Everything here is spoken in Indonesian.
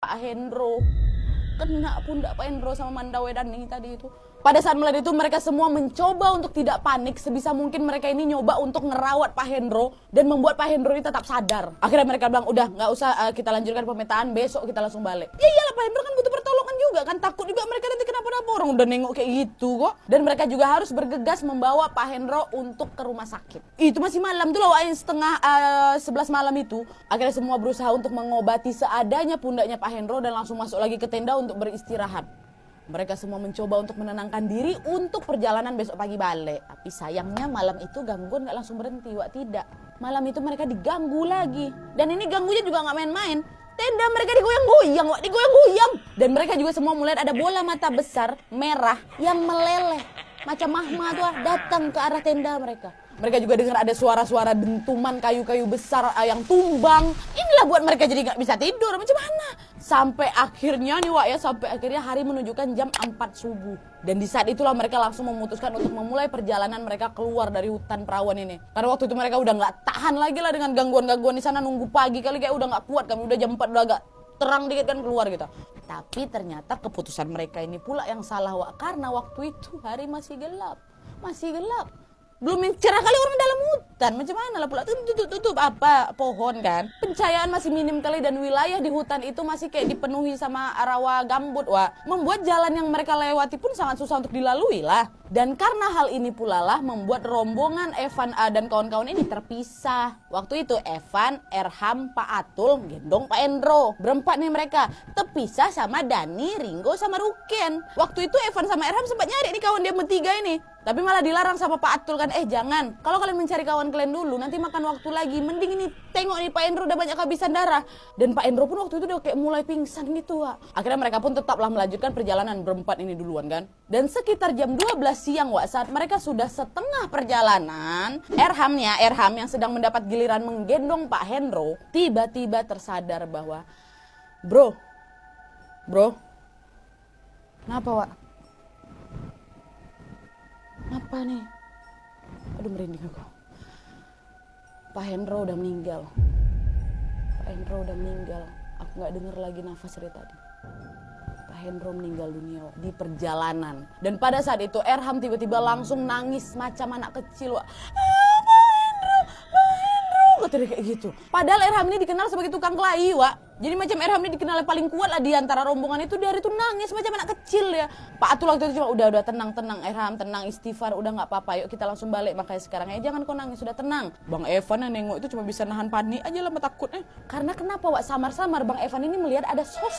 Pak Hendro. Kena pundak Pak Hendro sama Mandawe Dani tadi itu. Pada saat melihat itu mereka semua mencoba untuk tidak panik. Sebisa mungkin mereka ini nyoba untuk ngerawat Pak Hendro dan membuat Pak Hendro ini tetap sadar. Akhirnya mereka bilang, udah nggak usah kita lanjutkan pemetaan, besok kita langsung balik. Ya iyalah, Pak Hendro kan butuh pertolongan juga kan, takut juga mereka nanti kenapa-napa, orang udah nengok kayak gitu kok. Dan mereka juga harus bergegas membawa Pak Hendro untuk ke rumah sakit. Itu masih malam tuh loh, setengah 11 malam itu. Akhirnya semua berusaha untuk mengobati seadanya pundaknya Pak Hendro dan langsung masuk lagi ke tenda untuk beristirahat. Mereka semua mencoba untuk menenangkan diri untuk perjalanan besok pagi balik. Tapi sayangnya malam itu gangguan gak langsung berhenti, Wak. Tidak. Malam itu mereka diganggu lagi. Dan ini ganggunya juga gak main-main. Tenda mereka digoyang-goyang, Wak. Digoyang-goyang. Dan mereka juga semua melihat ada bola mata besar, merah, yang meleleh. Macam mahma tuh datang ke arah tenda mereka. Mereka juga dengar ada suara-suara dentuman kayu-kayu besar yang tumbang. Inilah buat mereka jadi gak bisa tidur. Macam mana? Sampai akhirnya nih Wak ya, sampai akhirnya hari menunjukkan jam 4 subuh. Dan di saat itulah mereka langsung memutuskan untuk memulai perjalanan mereka keluar dari hutan perawan ini. Karena waktu itu mereka udah gak tahan lagi lah dengan gangguan-gangguan di sana, nunggu pagi kali kayak udah gak kuat. Kami udah jam 4 udah agak terang dikit kan keluar gitu. Tapi ternyata keputusan mereka ini pula yang salah Wak. Karena waktu itu hari masih gelap. Masih gelap. Belum cerah kali orang dalam hutan. Macam mana lah pula tutup apa pohon kan. Pencahayaan masih minim kali dan wilayah di hutan itu masih kayak dipenuhi sama rawa gambut Wak. Membuat jalan yang mereka lewati pun sangat susah untuk dilalui lah. Dan karena hal ini pula lah membuat rombongan Evan dan kawan-kawan ini terpisah. Waktu itu Evan, Erham, Pak Atul, gendong Pak Hendro. Berempat nih mereka. Terpisah sama Dani, Ringo, sama Ruken. Waktu itu Evan sama Erham sempat nyari nih kawan dia bertiga ini. Tapi malah dilarang sama Pak Atul kan. Jangan. Kalau kalian mencari kawan kalian dulu, nanti makan waktu lagi. Mending ini tengok nih Pak Hendro udah banyak kehabisan darah. Dan Pak Hendro pun waktu itu udah kayak mulai pingsan gitu Wak. Akhirnya mereka pun tetaplah melanjutkan perjalanan berempat ini duluan kan. Dan sekitar jam 12 siang Wak, saat mereka sudah setengah perjalanan, Erham yang sedang mendapat giliran menggendong Pak Hendro, tiba-tiba tersadar bahwa Bro, kenapa Wak? Apa nih? Aduh merinding aku. Pak Hendro udah meninggal. Aku gak denger lagi nafas dari tadi. Pak Hendro meninggal dunia di perjalanan. Dan pada saat itu Erham tiba-tiba langsung nangis macam anak kecil Wak. Pak Hendro, kata dia kayak gitu. Padahal Erham ini dikenal sebagai tukang kelahi Wak. Jadi macam Erham ini dikenal yang paling kuat lah di antara rombongan itu. Dari itu nangis macam anak kecil ya. Pak Atul waktu itu cuma udah tenang Erham, tenang, istighfar, udah nggak apa-apa, yuk kita langsung balik. Makanya sekarang jangan kau nangis, sudah tenang. Bang Evan yang nengok itu cuma bisa nahan panik aja lah takutnya. Karena kenapa Wak, samar-samar Bang Evan ini melihat ada sosok